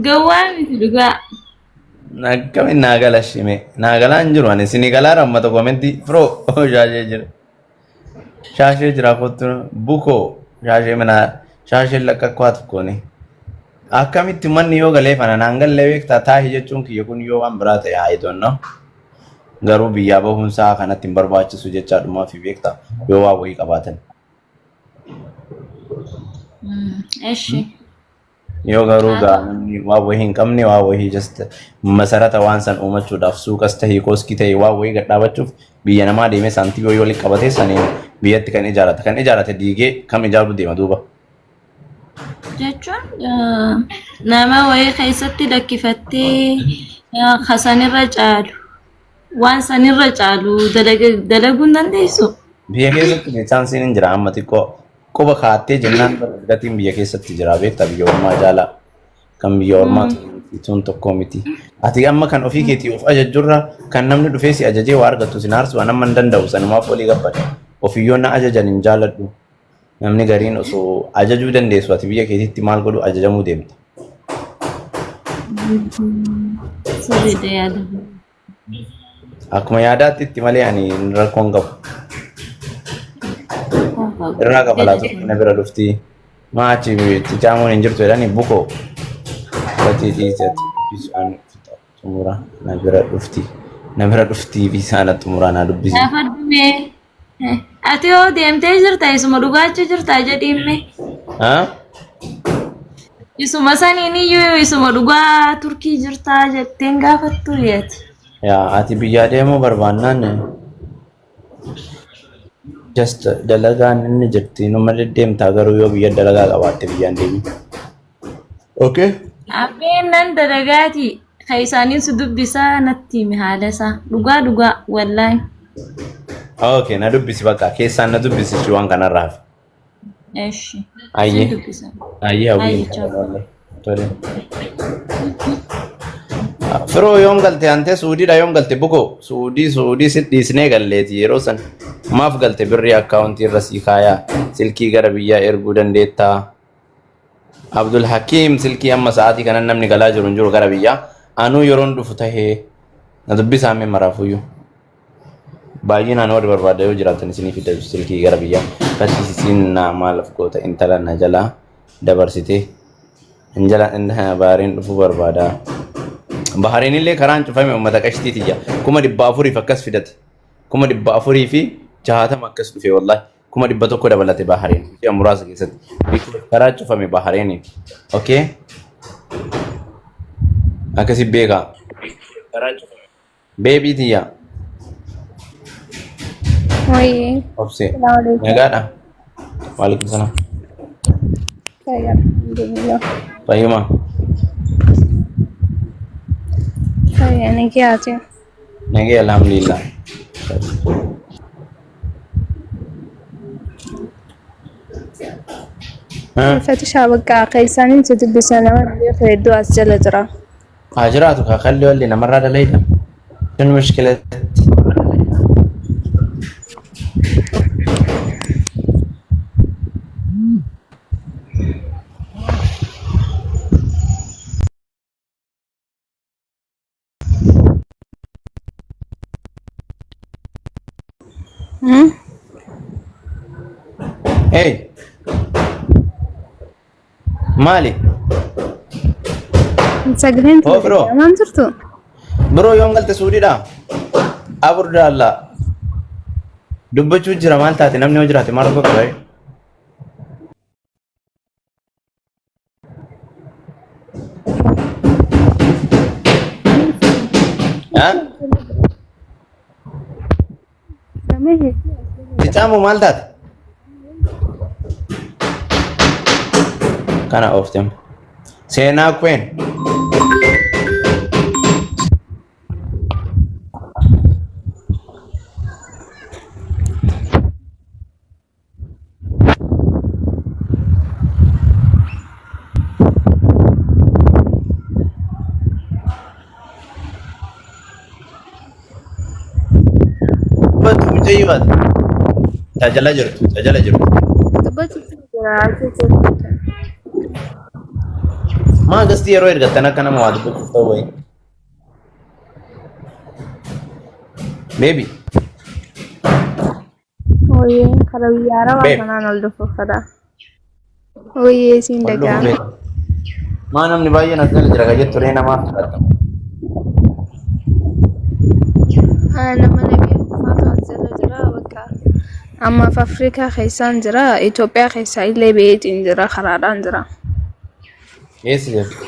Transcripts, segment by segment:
Gawaan miti dhugaa. Akkamiin naagala shime naagalaan jiru ani sinigalaa rammata koomenti firoo shaashee jira shaashee jira kottu bukoo shaashee mana shaashee lakkakkwaa tokkooni akkamitti manni yoo galee fana naan gallee beektaa taahii jechuun kiyya kun yoo waan biraa ta'e haa idonno garuu biyyaa bahuunsaa kanatti hin barbaachisu jechaadhumaa fi beektaa yoo waa wayii qabaatan. Eshi. Yoo garuu namni waa wayii hin qabne waa wayii just masarata waan san uumachuudhaaf suuqas tahii kooskii tahii waa wayii gadhaabachuuf biyya namaa deemee saantii yoo walitti qabatee saniin biyyatti kan ijaarate diigee kam ijaaruu deema duuba. Jechuun nama wayii keessatti lakkifattee sanirra caalu waan sanirra caalu dalaguu hin dandeessu. Biyya keessatti chaansiin hin jira amma xiqqoo. Quba kaattee jennaan gatiin biyya keessatti jira beektaa biyya ormaa jaalaa kan biyya ormaa tun tokko miti. Ati amma kan ofii keetii of ajajjurra kan namni dhufee si ajajee waa argattu sin aarsu nama hin danda'u sanumaaf olii gabbada. Ofiyyoon na ajajan hin jaaladhu. Namni gariin osoo ajajuu dandeessu ati biyya keetiitti maal godhu ajajamuu deemta. Akkuma yaadaatti itti malee ani rakkoon qabu. Irraa kafalaatu na bira dhufti maachi ticaamuun hin jirtu jedhanii bukoo gatii dhiisatti bishaan xumura na bira dhufti bishaan xumura na dubbisi. Lafa dhumee ati yoo deemtee jirta isuma dhugaachuu jirta jedhimme. Isuma saniin iyyuu isuma dhugaa turkii jirta jetteen gaafattu yeeti. Yaa ati biyyaa deemuu barbaannaan just dalagaan inni jirti numa deddeemtaa garuu yoo biyya dalagaa qabaatte biyyaan deemi. Okay. Abbeen nan dalagaati kaisaanin su dubbisaa natti himi haala isaa dhugaa wallaahi. Okay na dubbisi bakka keessaan na dubbisi waan kanarraaf. Eshi. Ayyee hawwii. Tole. Firoo yoom galte ante suudiidha yoom galte bukoo suudii sit dhiisnee galleeti yeroo san maaf galte birrii akkaawuntii irra sii kaayaa silkii gara biyyaa erguu dandeettaa. Abdul Hakiim silkii amma sa'aatii kanan namni galaa jiru hin jiru gara biyyaa anuu yeroon dhufu tahee na dubbisaa mee maraafuyyuu baay'inaan warri barbaada yoo jiraatan isinii fida silkii gara biyyaa kachiisiin na maalaaf goota intala na jalaa dabarsitee injala baariin dhufuu barbaada. Bahariin illee karaan cufame uummata qashtiitiyya kuma 400 akkas fidate kuma 400 fi 60 akkas dhufe wallahi kuma 100 dabalate bahariin yaa muraasa keessatti karaa cufame bahariin okay akkasi beeka karaa cufame baby tiyya Oye. obse nagaadha waalaikum salaam fayyuma नहीं क्या आते नहीं अल्हम्दुलिल्लाह فتش بقى قيسان انت تلبسنا وانا في الدواء الجلة ترى هاجراتك خلي ولي مرة ليلى شنو المشكلة Hey, Mali. سجلين برو ما نزرتو برو يوم قلت سوري دا أبرد الله دبّجو جرا مال تاتي نمني وجراتي ما ربك باي ها تجامو مال تاتي كان أوفتم سينا كوين Jayyibaat tajaajila jirtu Maa gastii yeroo ergattan akka nama waa dubbachuuf ta'u wayi. Baby. Oye, kalau biara Babe. makanan al dufu kada. Oye, sin Wal daga. dhufu beeku. Maa namni baay'een as jala jira ka jettu ree namaaf fudhatamu. Nama nabi fatu azala jira bakka. Amma fi Afrikaa keessaan jira, Itoophiyaa keessaa illee beetiin jira, karaadhaan jira. Eessa jirtu?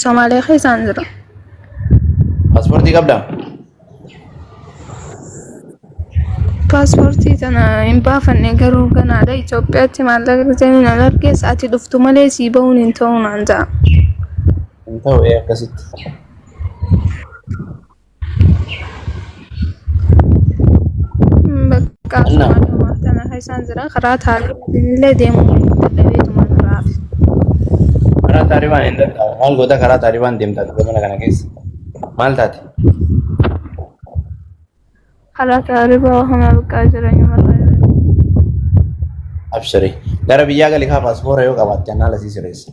Somaaliyaa keessaan jira. Paaspoortii qabdaa? Paaspoortii tana hin baafanne garuu ganaadha. Itoophiyaatti maallaqa gatanii nan argees ati dhuftu malee sii bahuun hin ta'u naan ja'a. Hin ta'u akkasitti. Bakka Somaaliyaa tana keessaan jira. Karaa taarifatiin illee deemuu dadhabeetuma jiraaf. Karaa taarifaan hin danda'amu. Maal goota karaa taarifaan deemtaa ture mana kana keessa? Maal taate? Karaa taarifaa kana bakka jireenya marraa. Abshirii. Gara biyyaa galii kaa paaspoora yoo qabaatte annaa lasii sireessa.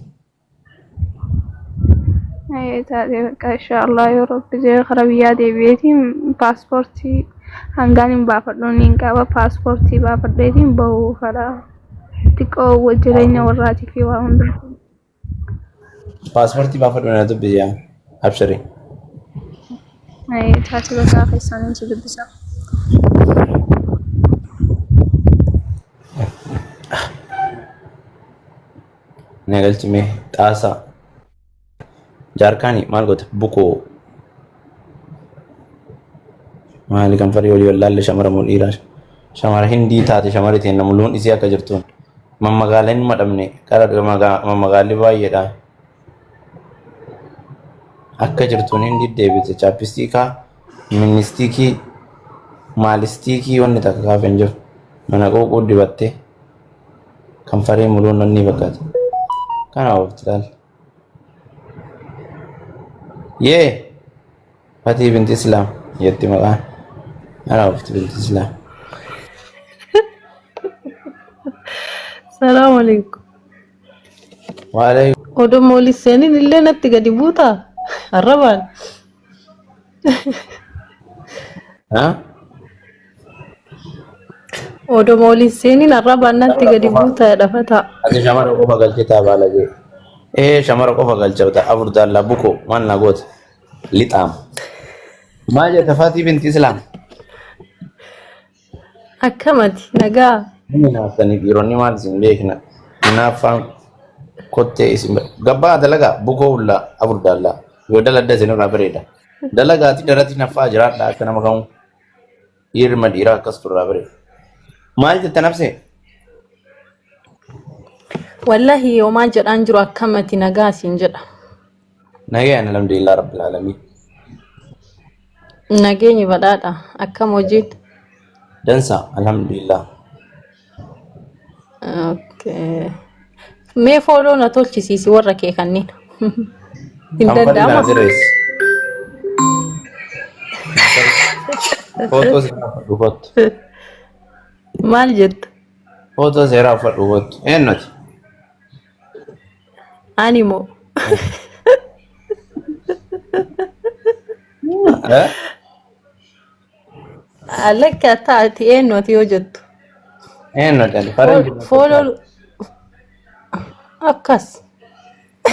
Taatee bakka inshaallah yoo rabbi jee karaa biyyaa deebi'eetiin paaspoortii hangaan hin baafadhuun hin qaba. Paaspoortii baafadheetiin bahuu karaa xiqqoo jireenya warraatii fi waa hunda. Paaspoortii baafadhu na dubbisa. Abshirii. Taatee bakka keessaan hin dubbisa. Nagalchime xaasaa. Jaarkaani maal goota bukoo. Maali kan farii olii wallaalle shamara moo dhiiraa? Shamara hindii taate shamara ittiin namulluun isii akka jirtuun. Mammagaaleen madhamne kara mammagaalli baay'eedha. Akka jirtuun hindi deebite chaapistiikaa, ministiikii, maalistiikii wanni takka kaafen jiru. Mana qoqqoo dibattee kan farii muluun nanni fakkaata. Kana oofti laal. Yee! Fatii binti Islaam jetti maqaan. Kana oofti binti Islaam. Salaamu alaikum. Waalaikum. Odoo moolis seeniin illee natti gadi buutaa? Arrabaan. Haa? Odoo moolis seeniin arrabaan natti gadi buutaa dhafataa. Ati shamara qofa galchitaa baalagee. Shamara qofa galchata afur daallaa bukoo maal na goota? Lixaam. Maal jetta Fatii binti Islaam? Akkamati nagaa. Inni naaftanii dhiironni maal isin beekna? Naaffaan kottee isin gabbaa dalagaa bukoo hullaa afur daallaa. Yoo daladda isin irraa bareeda. Dalagaati daratti naffaa jiraadha akka nama ka'u. Dhiirma dhiiraa akkas turraa bareeda. Maal jetta nafsee? Wallahi yoomaan jedhaan jiru akkamati nagaa siin jedha. Nagayaan alhamdulillah rabbil aalamiin. Nageenyi badhaadha akkam hojiitti. Dansa alhamdulillah. Okay. Mee fooloo na tolchisiisi warra kee kanneen. Hin danda'ama. Footoo seeraa fudhu kottu. Maal jetta? Footoo seeraa fudhu kottu. Eenyuti? Animo. Alakka taati eenyuti yoo jettu? Eenyuti? Fooloo akkas.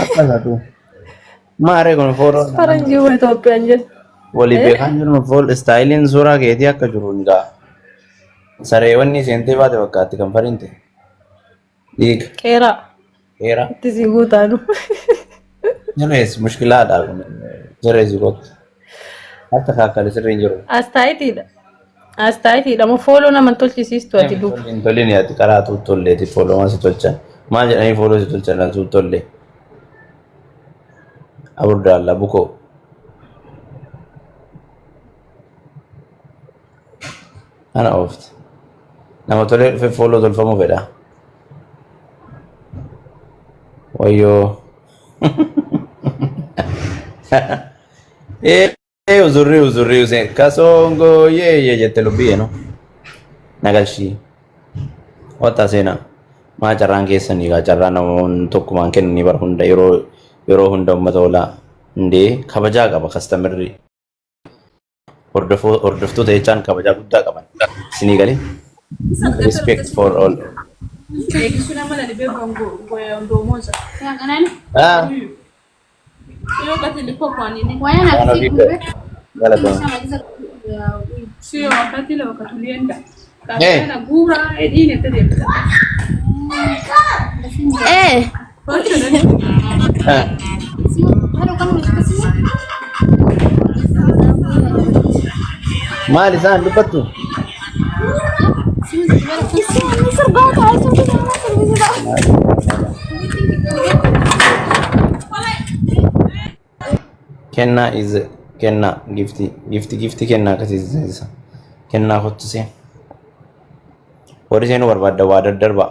Akkasatu. Maaree kun fooloo. Faranjii Itoophiyaan jedhu. Walii beekan jiru fool istaayiliin suuraa keetii akka jiru ni ga'a. Sareewwanni seentee baate fakkaatti kan farinte. Dhiiga. Qeeraa. Qeeraa. Itti si guutaanu. Jirees mushkilaadha kun. Jirees gooti. Akka kaakkale sirriin jiru. Astaayitiidha. Astaayitiidha. Moo fooloo nama tolchisiistu ati duuba. Tolleen yaati karaa tuuttolleeti fooloo maasi tolchan. Maal jedhanii fooloo si tolchan tuuttollee. Abur daallaa bukoo. Ana oofti. Nama tolee dhufe fooloo tolfamuu fedha. Wayyoo. Uzurri useen kasongo yee jette lubbii no. Nagalshii. Wata seenaa. maa carraan keessanii gaa carraa namoonni tokkumaan kennanii bara hunda yeroo hunda uummata oolaa hundee kabajaa qaba kastamarri hordoftoota jechaan kabajaa guddaa qaban isinii galee respect for all. Sio wakati ile wakati ulienda. Kana gura edine tede. Kocha nani? Sio, halo kama unashika simu. Maal isaan dubbatu? Kennaa is kennaa gifti kennaa akkasiisa kennaa kottusee warri seenuu barbaadda waa daddarbaa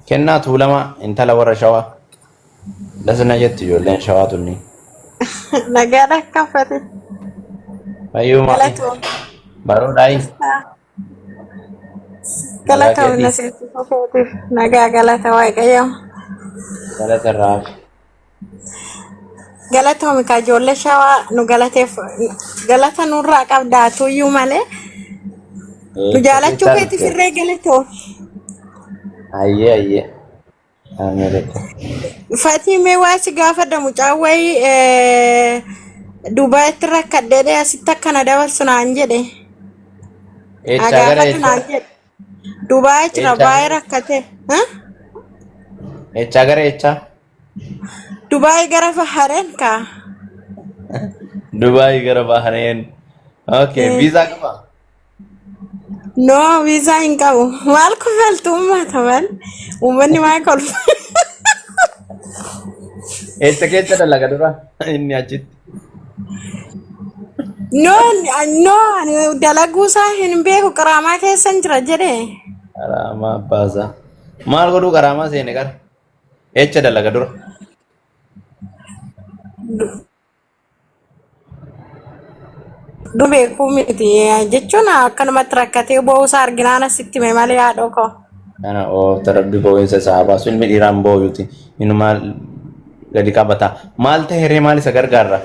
kennaa tuulamaa intala warra shawaa dasna jettu ijoolleen shawaa tunni Nagara kafate. fayyuu maali baroodhaayi Galata una sirti kafate. Nagaa galata waaqayyo. galata raaf Galata mi ka ijoollee shawaa nu galateef galata nurraa qabdaa tuyyuu malee nu jaalachuu keetti firree galatoo. ayyee ameerika Fatii mee waa si gaafadha mucaa wayii Dubaayitti rakkadhee asitti akkana dabarsu naan jedhe. eechaa gara Agaafatu naan jedhe. Dubaayi jira baay'ee rakkate. eechaa gara eechaa Dubaayi gara Bahareen kaa. Dubai gara Bahareen okay visa qaba No, visa hin qabu. Maal kofaltu uummata maal? Uummanni maal kolfa? eessa keessa dalaga dura inni achitti No, dalaguu isaa hin beeku qaraamaa keessan jira jedhe. qaraamaa baasaa maal godhuu qaraamaa seene qara eessa dalaga dura Du beekuu miti jechuun akkanumatti rakkatee boo'uusaa arginaan asitti mee malee haadhoo koo. kana oofta rabbi boo'insa isaa baasu ilmi dhiiraan boo'uuti inni maal gadi qabata maal ta'e maal isa gargaarra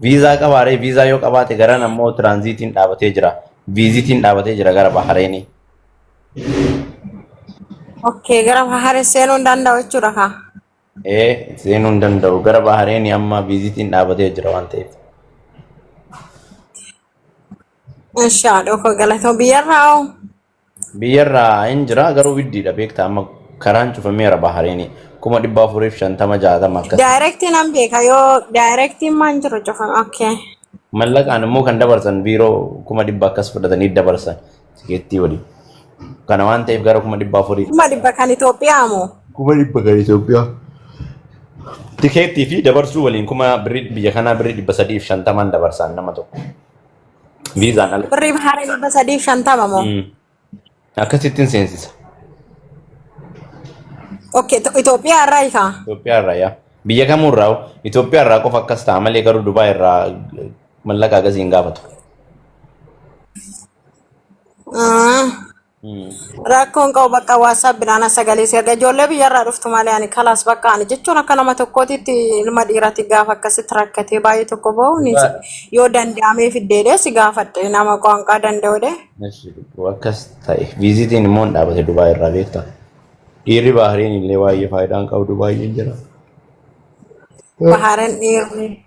viizaa qabaaree viizaa yoo qabaate garan ammoo tiraanziitiin dhaabatee jira viizitiin dhaabatee jira gara Bahareenii Okay, gara Bahareen seenuu hin danda'u jechuudha kaa. seenuu hin danda'u gara Bahareenii amma viizitiin dhaabatee jira waan ta'eef Insha haadhoo koo galatoo biyyarraa hoo. biyyarraa hin jira garuu widdiidha beekta amma karaan cufameera Bahareenii 450 akkas Daayirektiin an beeka yoo daayirektiin maan jiru cufame. Okay. mallaqaan immoo kan dabarsan biiroo 100 akkas fudhatanii dabarsan tikeettii waliin kana waan ta'eef gara 400 Kuma dhibba kan Itoophiyaa moo? 100 kan Itoophiyaa tikeettii fi dabarsuu waliin biyya kanaa birrii 350 dabarsan nama tokko viizaan ala Birrii Bahareen 350 moo? akkasittiin seensisa Okay, Itoophiyaa irraa hiikaa. Itoophiyaa irraa yaa biyya kamuurraa Itoophiyaa irraa qofa akkas ta'a malee garuu Dubaay irraa mallaqa akkasii hin gaafatu. Rakkoon qabu bakka WhatsApp binaan sagalee erga ijoollee biyyarraa dhuftu malee ani kalaas bakka ani jechuun akka nama tokkootitti ilma dhiiraatti gaafa akkasitti rakkatee baay'ee tokko bahu yoo danda'amee fiddeedhe si gaafadhe nama qaanqaa danda'uudhe. Akkas ta'e viizitiin immoo hin dhaabate Dubaay irraa beektaa. Dhiirri Bahareen illee baay'ee faayidaan qabu baay'een jira. Bahareen dhiirri.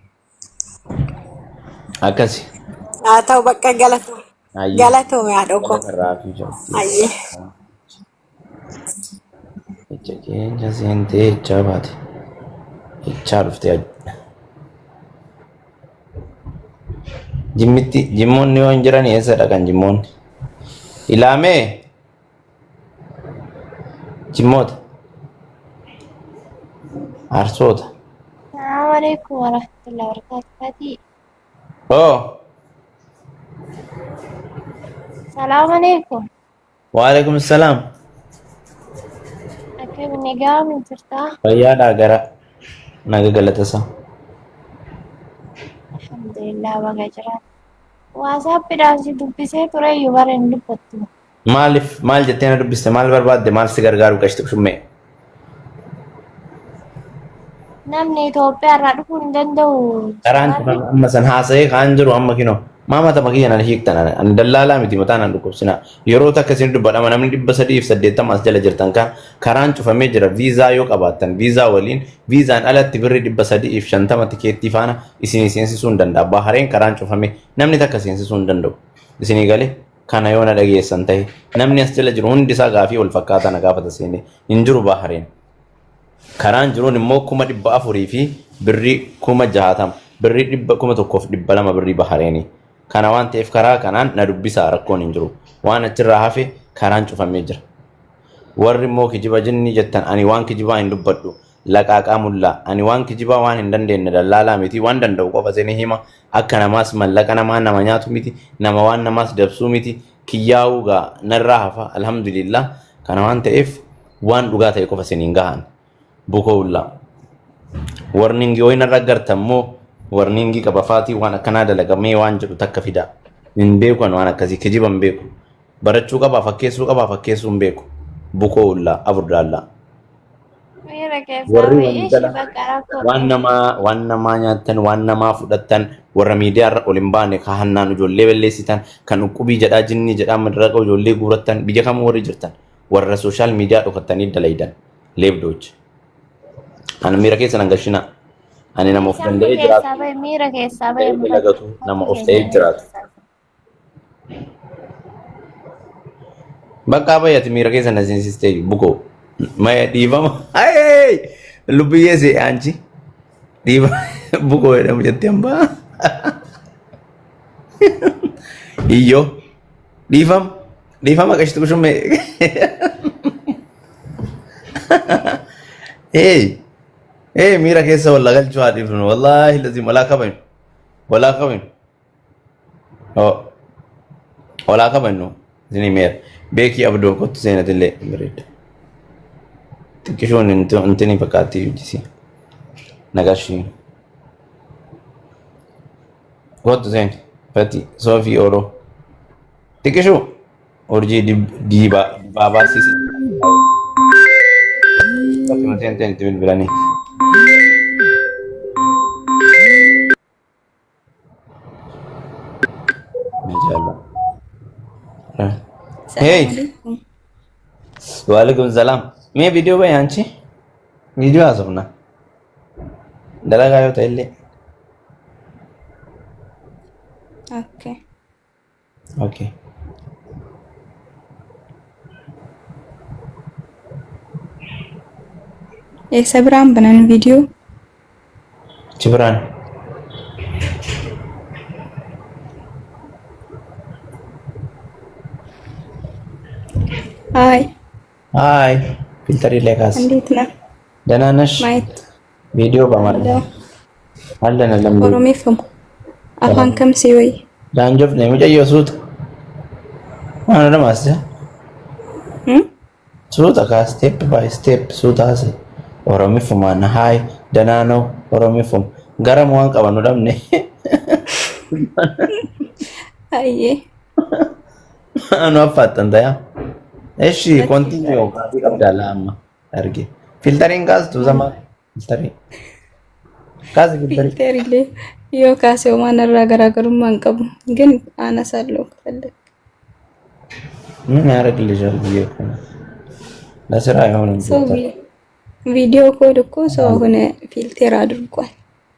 Akkasi. Haa ta'u bakka galatu. Galatuume haadha koo. Ayyee. Jecha keenya seentee jechaa baate. Jechaa dhuftee jimmoonni yoo hin jiran eessadha kan jimmoonni? Ilaamee jimmoota arsoota. Assalamualaikum warahmatullahi wabarakatuh. Oh. Assalamualaikum. Waalaikumsalam. Akka nagaa min jirtaa? Fayyaadhaa gara naga galatasaa. Alhamdulillah baga jiraata. WhatsApp dhaansi dubbisee ture iyyuu bara hin dubbattu. maal jettee na dubbiste maal barbaadde maal si gargaaru gashte shummee. Namni Itoophiyaa irraa dhufuu hin danda'u. Karaan cufame amma san haasa'ee kaan jiru amma kinoo maamata makiyya nan hiiktan ani dallaalaa miti mataa nan dhukkubsina yeroo takka isin dubbadhama namni 380 as jala jirtan kan karaan cufamee jira viizaa yoo qabaattan viizaa waliin viizaan alatti birri 350 tikeettii faana isinii seensisuu hin danda'a bahareen karaan cufamee namni takka seensisuu hin danda'u isinii galee kana yoo na dhageessan ta'e namni as jala jiru hundi isaa gaafii wal fakkaataa na gaafata seenee hin jiru bahareen karaan jiruun immoo 400 fi birri 60 birri 1,200 birri bahareenii. Kana waan ta'eef karaa kanaan na dubbisaa rakkoon hin jiru. Waan achirraa hafe karaan cufamee jira. Warri immoo kijiba jinni jettan ani waan kijibaa hin dubbadhu. Laqaaqaa mullaa ani waan kijibaa waan hin dandeenye dallaalaa miti waan danda'u qofa seenii hima akka namaas mallaqa namaa nama nyaatu miti nama waan namaas dabsuu miti kiyyaa'uu gaa narraa hafa alhamdulillah kana waan ta'eef waan dhugaa ta'e qofa seeniin gahan bukoowullaa. Warningi wayna raggartammoo warningi qabafaatii waan akkanaa dalagamee waan jedhu takka fida hin beeku waan akkasii kijiba hin beeku barachuu qabaa fakkeessuu hin beeku bukoowullaa afurdaallaa. Warri waan namaa nyaattan waan namaa fudhattan warra miidiyaa irra ol hin baane ka hannaan ijoollee balleessitan kan uqubii jedhaa jinnii jedhaa madaraqa ijoollee guurattan biyya kam warri jirtan warra sooshaal miidiyaa dhokattanii dalaydan leebdoochi. Ani miira keessa nan gashinaa. Ani nama of danda'ee jiraatu. Miira keessaa bahe lagatu nama of ta'ee jiraatu. Bakka bayyati miira keessa na seensistee bukoo. Maya dhiifama. Lubbiyyee see aanchi. Dhiifa bukoo jedhamu jettee hambaa. Iyyoo. Dhiifama qashtu shummee. Mira keessa walla galchuu haa dhiifnu wallaahi lazim walaa qabannu walaa qabannu isinii meera beekii abdoo kottu seenatillee bareeda xiqqishoon intini fakkaatti hojjisi nagashii kottu seen fati soofii oroo xiqqishoo urjii dibaabaa sisi fatima seenteen itti bilbilanii. Hey. Waalaikumsalam. Mee video bahe anchi? Video asofna. Dalagaa yoo ta'e illee. Okay. Okay. Sabiraan banan video. Cibraan. Hai. Filter lekas. Anditna. Dananas. Mait. Video pamarda. Alla na lambu. Oromifum. Afaan kam siwai. Danjof ne muja yosut. Mana namas ya? Suuta ka step by step suuta ase. Oromifum ana hai. Danano oromifum. Garam waan qabanu dhabne. Ayye. Anu affaattan ta'ya. Eshi continue gaafii qabdaala amma arge. Filtariin kaastu zama filtarii. Kaasi filtarii. Filterillee yoo kaase waan irraa garaagarummaa hin qabu. ግን አነሳለሁ ከፈለክ ምን ያደርግልሻል ብዬ እኮ ነው። ለስራ አይሆንም። ቪዲዮ ኮድ እኮ ሰው ሆነ ፊልተር አድርጓል።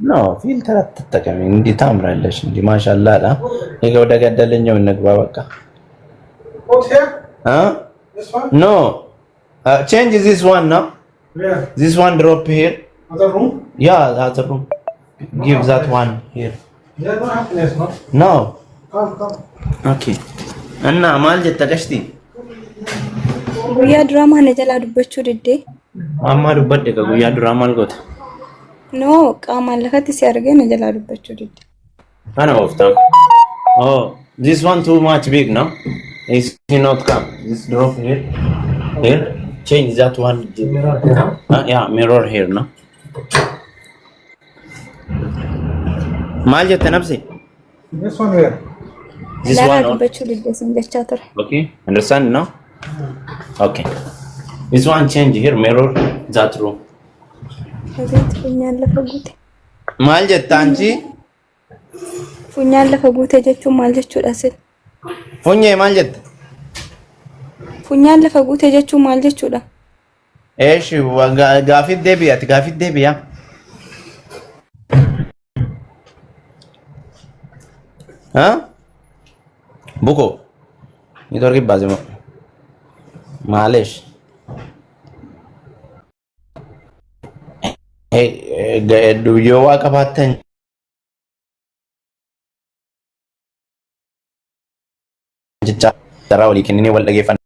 ኖ ፊልተር አትጠቀሚ። እንዲህ ታምራለሽ። እንዲህ ማሻአላ አላ ይሄ ወደ ገደለኛው እንግባ በቃ። This one? No. Change this one now. Where? This one drop here. Other room? Yeah, that's the room. Give that one here. There don't have place, no? No. Come. Okay. Anna maal jetta gashti? Guyyaa duraa maal jalaa dubbachuu diddee? Amma dubbadde ka guyyaa duraa maal goota? No, qaamaan lafatti si argee na jalaa dubbachuu diddee. Kana ooftaan. Oh, this one too much big, no? It cannot come. This drop here. Here. Change that one. Mirror. Yeah, mirror here, no? Maal jette nabsi? This one where? This Lara one on. dubbachuu diddeessin jechaa ture. Okay, understand no? Okay. This one change here, mirror, that room. Abeet funyaan lafa guute. Maal jetta anchi? Funyaan lafa guute jechuun maal jechuudha sin? Funyee maal jetta? Funyaan lafa guute jechuun maal jechuudha? Eeshi, gaafit deebi'ati, gaafit deebi'a. Ha? Buko. Itu lagi baze mo. Malish. Hey, do you walk about 10? Cara wali kenini wal lagi fan.